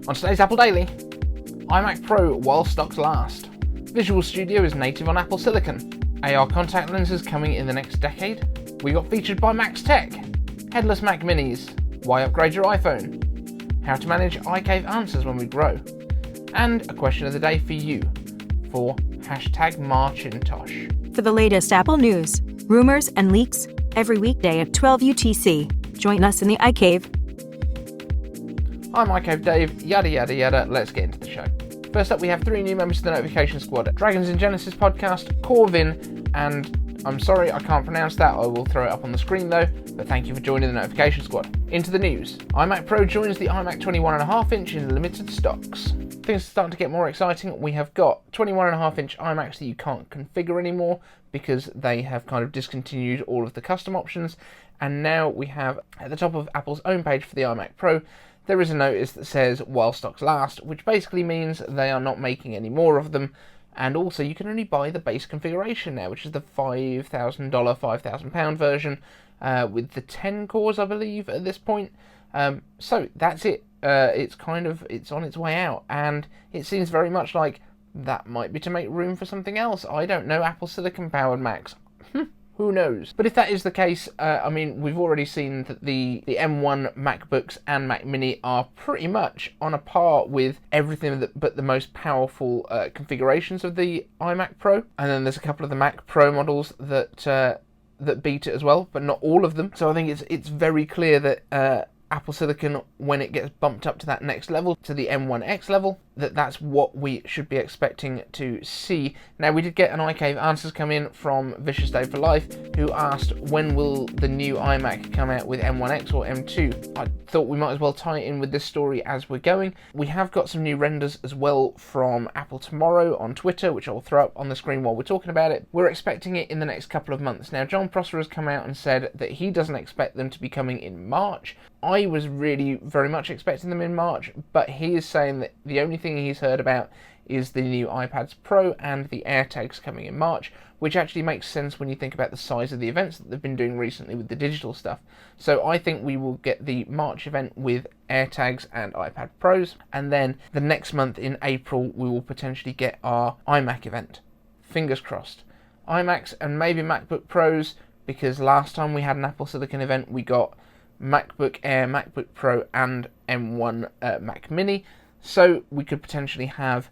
On today's Apple Daily, iMac Pro while stocks last. Visual Studio is native on Apple Silicon. AR contact lenses coming in the next decade. We got featured by Max Tech. Headless Mac Minis. Why upgrade your iPhone? How to manage iCave answers when we grow. And a question of the day for you for #Marcintosh. For the latest Apple news, rumors, and leaks, every weekday at 12 UTC. Join us in the iCave. I'm iCave Dave, yada yada yada, let's get into the show. First up, we have 3 new members to the Notification Squad. Dragons in Genesis podcast, Corvin, and I'm sorry I can't pronounce that, I will throw it up on the screen though, but thank you for joining the Notification Squad. Into the news. iMac Pro joins the iMac 21.5-inch in limited stocks. Things are starting to get more exciting. We have got 21.5-inch iMacs that you can't configure anymore because they have kind of discontinued all of the custom options, and now we have, at the top of Apple's own page for the iMac Pro, there is a notice that says while stocks last, which basically means they are not making any more of them, and also you can only buy the base configuration now, which is the $5,000, £5,000 version with the 10 cores, I believe, at this point. So that's it. It's on its way out, and it seems very much like that might be to make room for something else. I don't know, Apple Silicon powered Macs. Who knows? But if that is the case, I mean, we've already seen that the M1 MacBooks and Mac Mini are pretty much on a par with everything but the most powerful configurations of the iMac Pro. And then there's a couple of the Mac Pro models that beat it as well, but not all of them. So I think it's very clear that Apple Silicon, when it gets bumped up to that next level, to the M1X level, that's what we should be expecting to see. Now, we did get an iCave answers come in from Vicious Dave for Life, who asked when will the new iMac come out with M1X or M2. I thought we might as well tie it in with this story as we're going. We have got some new renders as well from Apple Tomorrow on Twitter, which I'll throw up on the screen while we're talking about it. We're expecting it in the next couple of months. Now, John Prosser has come out and said that he doesn't expect them to be coming in March. I was really very much expecting them in March, but he is saying that the only thing he's heard about is the new iPads Pro and the AirTags coming in March, which actually makes sense when you think about the size of the events that they've been doing recently with the digital stuff. So I think we will get the March event with AirTags and iPad Pros, and then the next month in April we will potentially get our iMac event. Fingers crossed. iMacs and maybe MacBook Pros, because last time we had an Apple Silicon event we got MacBook Air, MacBook Pro and M1 Mac Mini, so we could potentially have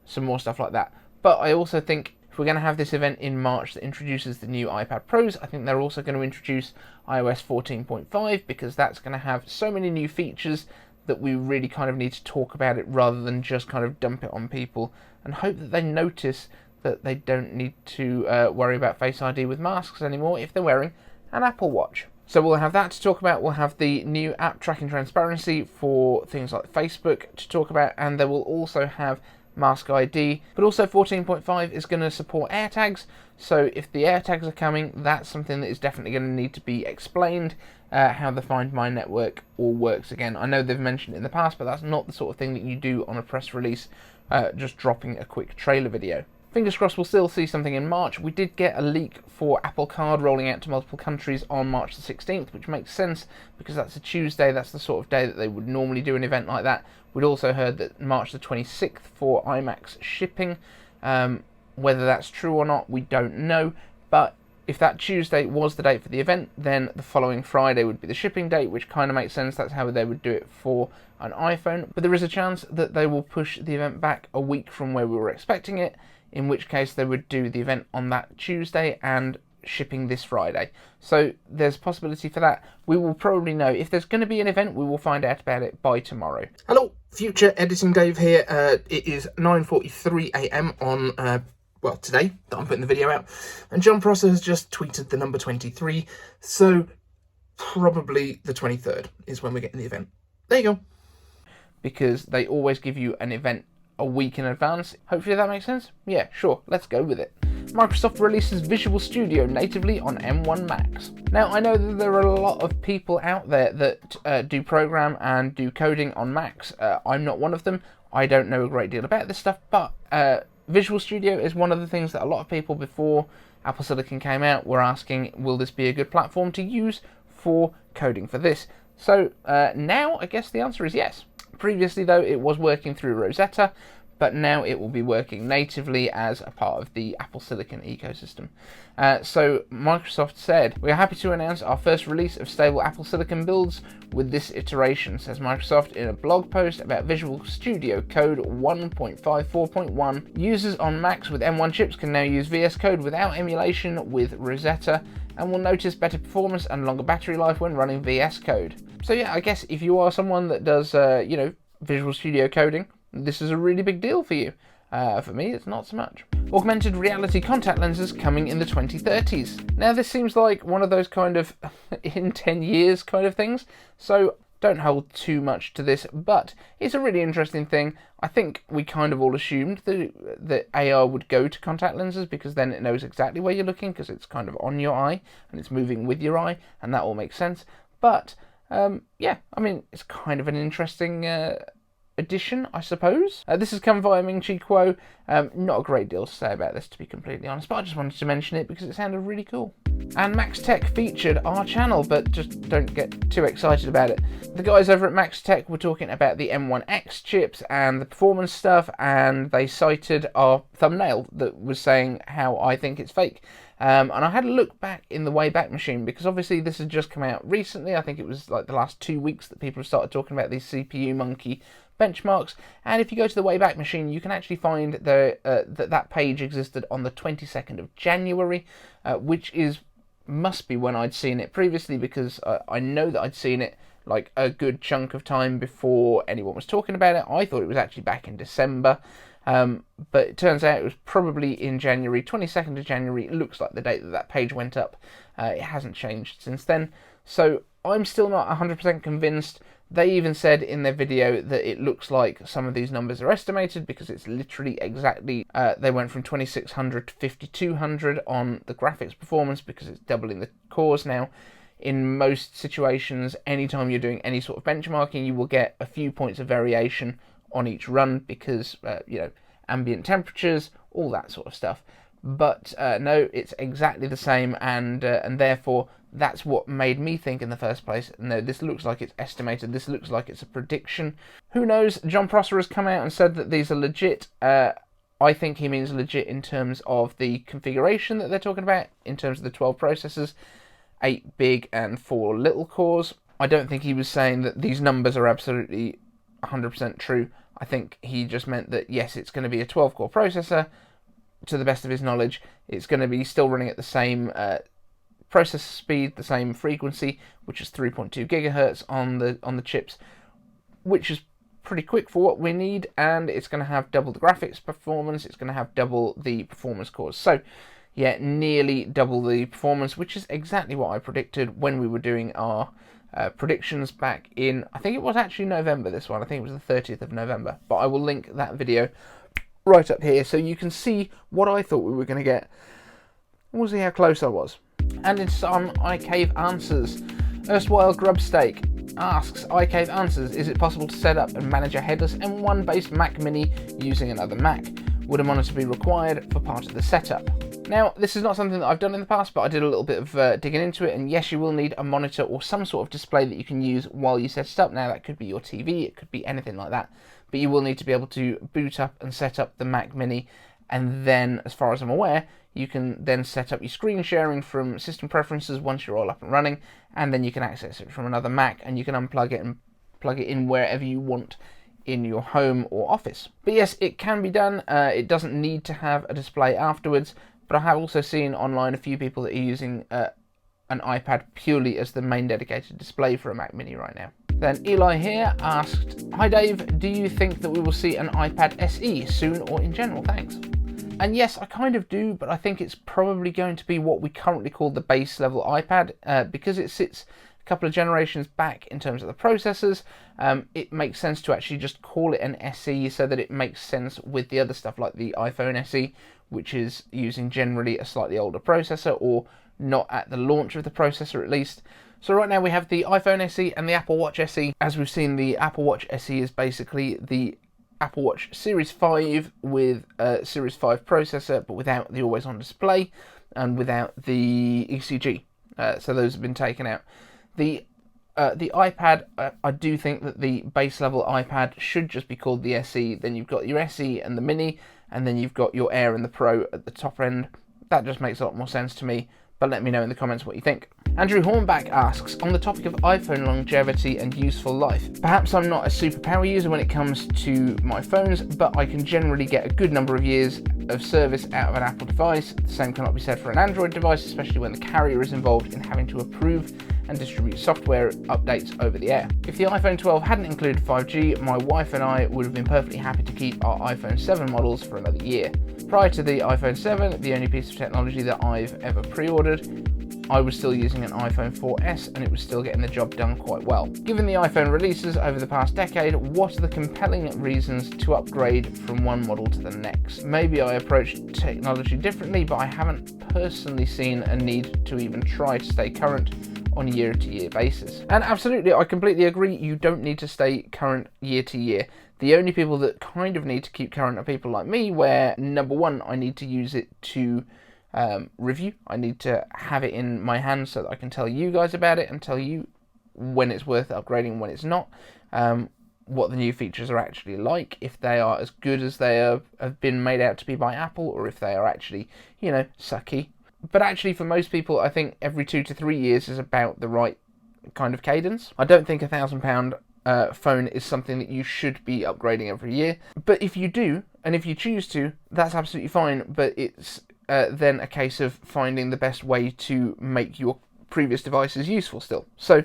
some more stuff like that. But I also think if we're going to have this event in March that introduces the new iPad Pros, I think they're also going to introduce iOS 14.5, because that's going to have so many new features that we really kind of need to talk about it rather than just kind of dump it on people and hope that they notice that they don't need to worry about Face ID with masks anymore if they're wearing an Apple Watch. So we'll have that to talk about. We'll have the new app tracking transparency for things like Facebook to talk about, and they will also have MaskID. But also 14.5 is going to support AirTags, so if the AirTags are coming, that's something that is definitely going to need to be explained, how the Find My network all works again. I know they've mentioned it in the past, but that's not the sort of thing that you do on a press release, just dropping a quick trailer video. Fingers crossed we'll still see something in March. We did get a leak for Apple Card rolling out to multiple countries on March the 16th, which makes sense because that's a Tuesday. That's the sort of day that they would normally do an event like that. We'd also heard that March the 26th for iMacs shipping. Whether that's true or not, we don't know. But if that Tuesday was the date for the event, then the following Friday would be the shipping date, which kind of makes sense. That's how they would do it for an iPhone. But there is a chance that they will push the event back a week from where we were expecting it, in which case they would do the event on that Tuesday and shipping this Friday. So there's possibility for that. We will probably know. If there's going to be an event, we will find out about it by tomorrow. Hello, Future Editing Dave here. It is 9:43 a.m. on, today that I'm putting the video out. And John Prosser has just tweeted the number 23. So probably the 23rd is when we're getting the event. There you go. Because they always give you an event a week in advance. Hopefully that makes sense. Yeah, sure, let's go with it. Microsoft releases Visual Studio natively on M1 Macs. Now, I know that there are a lot of people out there that do program and do coding on Macs. I'm not one of them. I don't know a great deal about this stuff, but Visual Studio is one of the things that a lot of people before Apple Silicon came out were asking, will this be a good platform to use for coding for this? So now I guess the answer is yes. Previously though, it was working through Rosetta, but now it will be working natively as a part of the Apple Silicon ecosystem. So Microsoft said, "We are happy to announce our first release of stable Apple Silicon builds with this iteration," says Microsoft in a blog post about Visual Studio Code 1.54.1. Users on Macs with M1 chips can now use VS Code without emulation with Rosetta, and will notice better performance and longer battery life when running VS Code. So yeah, I guess if you are someone that does, Visual Studio coding, this is a really big deal for you. For me, it's not so much. Augmented reality contact lenses coming in the 2030s. Now, this seems like one of those kind of in 10 years kind of things, so don't hold too much to this, but it's a really interesting thing. I think we kind of all assumed that AR would go to contact lenses, because then it knows exactly where you're looking, because it's kind of on your eye and it's moving with your eye, and that all makes sense. But it's kind of an interesting addition, I suppose. This has come via Ming Chi Kuo. Not a great deal to say about this, to be completely honest, but I just wanted to mention it because it sounded really cool. And Max Tech featured our channel, but just don't get too excited about it. The guys over at Max Tech were talking about the M1X chips and the performance stuff, and they cited our thumbnail that was saying how I think it's fake. And I had a look back in the Wayback Machine, because obviously this has just come out recently. I think it was like the last 2 weeks that people have started talking about these CPU monkey benchmarks, and if you go to the Wayback Machine, you can actually find that page existed on the 22nd of January, which must be when I'd seen it previously, because I know that I'd seen it like a good chunk of time before anyone was talking about it. I thought it was actually back in December, but it turns out it was probably in January. 22nd of January, it looks like the date that page went up. It hasn't changed since then, so I'm still not 100% convinced. They even said in their video that it looks like some of these numbers are estimated, because it's literally exactly, they went from 2600 to 5200 on the graphics performance, because it's doubling the cores now. In most situations, anytime you're doing any sort of benchmarking, you will get a few points of variation on each run, because, ambient temperatures, all that sort of stuff. But no, it's exactly the same, and therefore that's what made me think in the first place, no, this looks like it's estimated, this looks like it's a prediction. Who knows? John Prosser has come out and said that these are legit. I think he means legit in terms of the configuration that they're talking about, in terms of the 12 processors, 8 big and 4 little cores. I don't think he was saying that these numbers are absolutely 100% true. I think he just meant that, yes, it's going to be a 12-core processor. To the best of his knowledge, it's going to be still running at the same processor speed, the same frequency, which is 3.2 gigahertz on the chips, which is pretty quick for what we need, and it's going to have double the graphics performance, it's going to have double the performance cores. So, yeah, nearly double the performance, which is exactly what I predicted when we were doing our predictions back in, I think it was actually November, this one. I think it was the 30th of November, but I will link that video right up here so you can see what I thought we were going to get. We'll see how close I was. And in some iCave answers, erstwhile Grubsteak asks, iCave answers, is it possible to set up and manage a headless M1 based Mac Mini using another Mac? Would a monitor be required for part of the setup? Now, this is not something that I've done in the past, but I did a little bit of digging into it, and yes, you will need a monitor or some sort of display that you can use while you set it up. Now, that could be your TV, it could be anything like that, but you will need to be able to boot up and set up the Mac Mini, and then, as far as I'm aware, you can then set up your screen sharing from system preferences once you're all up and running, and then you can access it from another Mac, and you can unplug it and plug it in wherever you want in your home or office. But yes, it can be done. It doesn't need to have a display afterwards, but I have also seen online a few people that are using an iPad purely as the main dedicated display for a Mac Mini right now. Then Eli here asked, hi Dave, do you think that we will see an iPad SE soon or in general? Thanks. And yes, I kind of do, but I think it's probably going to be what we currently call the base level iPad, because it sits a couple of generations back in terms of the processors. It makes sense to actually just call it an SE so that it makes sense with the other stuff like the iPhone SE, which is using generally a slightly older processor, or not at the launch of the processor at least. So right now we have the iPhone SE and the Apple Watch SE. As we've seen, the Apple Watch SE is basically the Apple Watch Series 5 with a Series 5 processor, but without the always-on display and without the ECG. So those have been taken out. The The iPad, I do think that the base level iPad should just be called the SE. Then you've got your SE and the Mini, and then you've got your Air and the Pro at the top end. That just makes a lot more sense to me, but let me know in the comments what you think. Andrew Hornback asks, on the topic of iPhone longevity and useful life, perhaps I'm not a super power user when it comes to my phones, but I can generally get a good number of years of service out of an Apple device. The same cannot be said for an Android device, especially when the carrier is involved in having to approve and distribute software updates over the air. If the iPhone 12 hadn't included 5G, my wife and I would have been perfectly happy to keep our iPhone 7 models for another year. Prior to the iPhone 7, the only piece of technology that I've ever pre-ordered, I was still using an iPhone 4S and it was still getting the job done quite well. Given the iPhone releases over the past decade, what are the compelling reasons to upgrade from one model to the next? Maybe I approach technology differently, but I haven't personally seen a need to even try to stay current on a year-to-year basis. And absolutely, I completely agree, you don't need to stay current year to year. The only people that kind of need to keep current are people like me, where number one, I need to use it to review. I need to have it in my hands so that I can tell you guys about it and tell you when it's worth upgrading, when it's not, what the new features are actually like, if they are as good as they have been made out to be by Apple, or if they are actually, sucky. But actually, for most people, I think every 2 to 3 years is about the right kind of cadence. I don't think £1,000 phone is something that you should be upgrading every year. But if you do, and if you choose to, that's absolutely fine. But it's then a case of finding the best way to make your previous devices useful still. So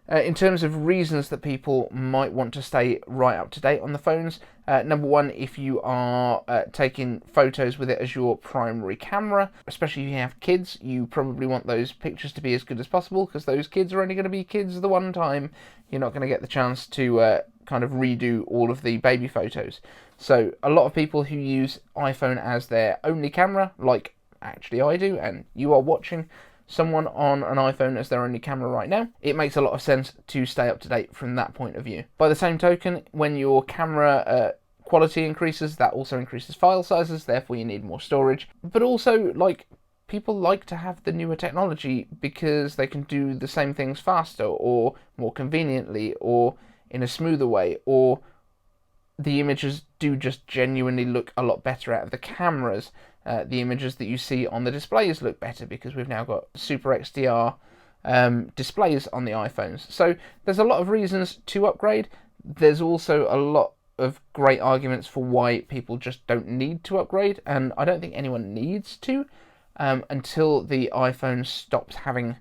in terms of reasons that people might want to stay right up to date on the phones, number one, if you are taking photos with it as your primary camera, especially if you have kids, you probably want those pictures to be as good as possible, because those kids are only going to be kids the one time. You're not going to get the chance to kind of redo all of the baby photos. So a lot of people who use iPhone as their only camera, like actually I do, and you are watching someone on an iPhone as their only camera right now, it makes a lot of sense to stay up to date from that point of view. By the same token, when your camera quality increases, that also increases file sizes, therefore you need more storage. But also, people like to have the newer technology because they can do the same things faster or more conveniently or in a smoother way, or the images do just genuinely look a lot better out of the cameras. The images that you see on the displays look better because we've now got Super XDR displays on the iPhones. So there's a lot of reasons to upgrade. There's also a lot of great arguments for why people just don't need to upgrade, and I don't think anyone needs to until the iPhone stops having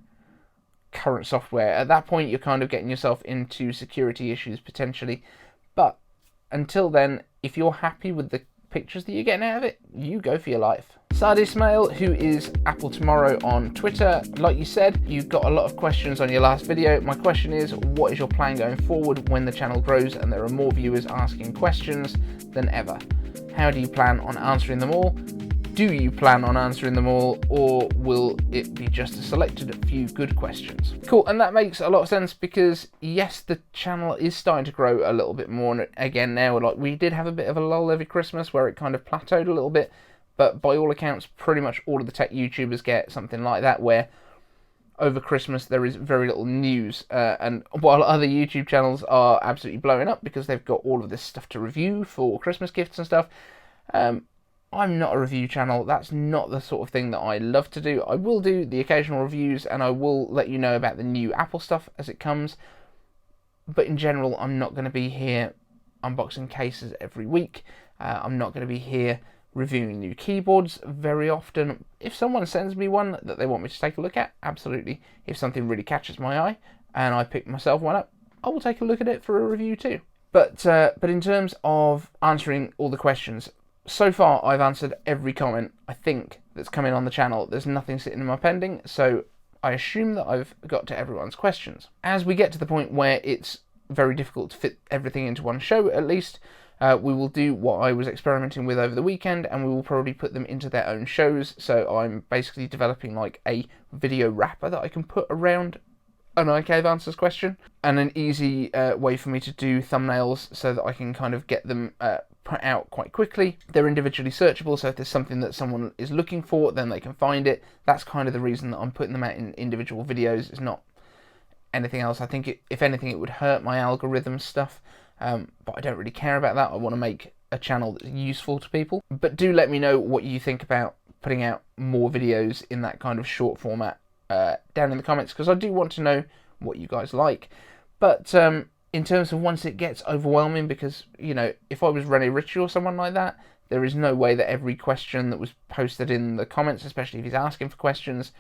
current software. At that point, you're kind of getting yourself into security issues potentially, but until then, if you're happy with the pictures that you're getting out of it, you go for your life. Ismail, who is Apple Tomorrow on Twitter, like you said, you've got a lot of questions on your last video. My question is, what is your plan going forward when the channel grows and there are more viewers asking questions than ever? How do you plan on answering them all? Do you plan on answering them all, or will it be just a selected few good questions? Cool, and that makes a lot of sense because, yes, the channel is starting to grow a little bit more again now. We did have a bit of a lull over Christmas where it kind of plateaued a little bit, but by all accounts, pretty much all of the tech YouTubers get something like that, where over Christmas there is very little news, and while other YouTube channels are absolutely blowing up because they've got all of this stuff to review for Christmas gifts and stuff, I'm not a review channel. That's not the sort of thing that I love to do. I will do the occasional reviews and I will let you know about the new Apple stuff as it comes. But in general, I'm not going to be here unboxing cases every week. I'm not going to be here reviewing new keyboards very often. If someone sends me one that they want me to take a look at, absolutely. If something really catches my eye and I pick myself one up, I will take a look at it for a review too. But in terms of answering all the questions, so far, I've answered every comment, I think, that's come in on the channel. There's nothing sitting in my pending, so I assume that I've got to everyone's questions. As we get to the point where it's very difficult to fit everything into one show, at least, we will do what I was experimenting with over the weekend, and we will probably put them into their own shows. So I'm basically developing a video wrapper that I can put around an iCave Answers question, and an easy way for me to do thumbnails so that I can kind of get them put out quite quickly. They're individually searchable, so if there's something that someone is looking for, then they can find it. That's kind of the reason that I'm putting them out in individual videos. It's not anything else. I think if anything, it would hurt my algorithm stuff, but I don't really care about that. I want to make a channel that's useful to people. But do let me know what you think about putting out more videos in that kind of short format down in the comments, because I do want to know what you guys like. But in terms of once it gets overwhelming, because, you know, if I was Rene Ritchie or someone like that, there is no way that every question that was posted in the comments, especially if he's asking for questions,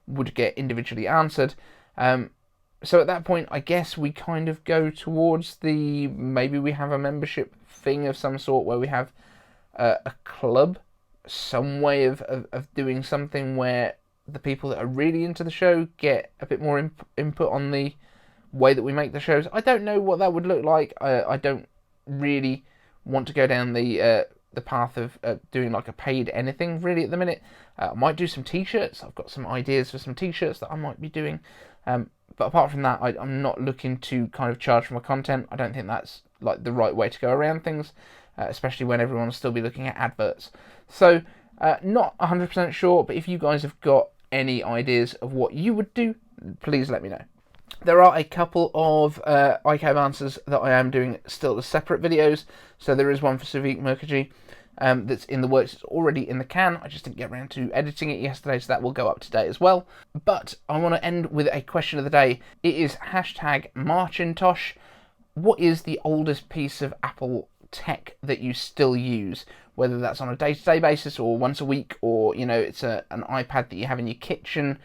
would get individually answered. So at that point, I guess we kind of go towards maybe we have a membership thing of some sort where we have a club, some way of doing something where the people that are really into the show get a bit more input on the way that we make the shows. I don't know what that would look like. I don't really want to go down the path of doing like a paid anything really at the minute. I might do some t-shirts. I've got some ideas for some t-shirts that I might be doing. But apart from that, I'm not looking to kind of charge for my content. I don't think that's like the right way to go around things, especially when everyone will still be looking at adverts. So not 100% sure, but if you guys have got any ideas of what you would do, please let me know. There are a couple of iCave answers that I am doing still as separate videos. So there is one for Sadiq Mukherjee that's in the works. It's already in the can. I just didn't get around to editing it yesterday, so that will go up today as well. But I want to end with a question of the day. It is #Marcintosh. What is the oldest piece of Apple tech that you still use? Whether that's on a day-to-day basis or once a week, or, you know, it's an iPad that you have in your kitchen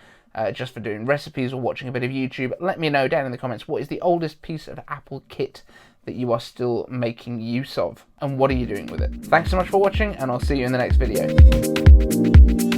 just for doing recipes or watching a bit of YouTube. Let me know down in the comments, what is the oldest piece of Apple kit that you are still making use of, and what are you doing with it? Thanks so much for watching, and I'll see you in the next video.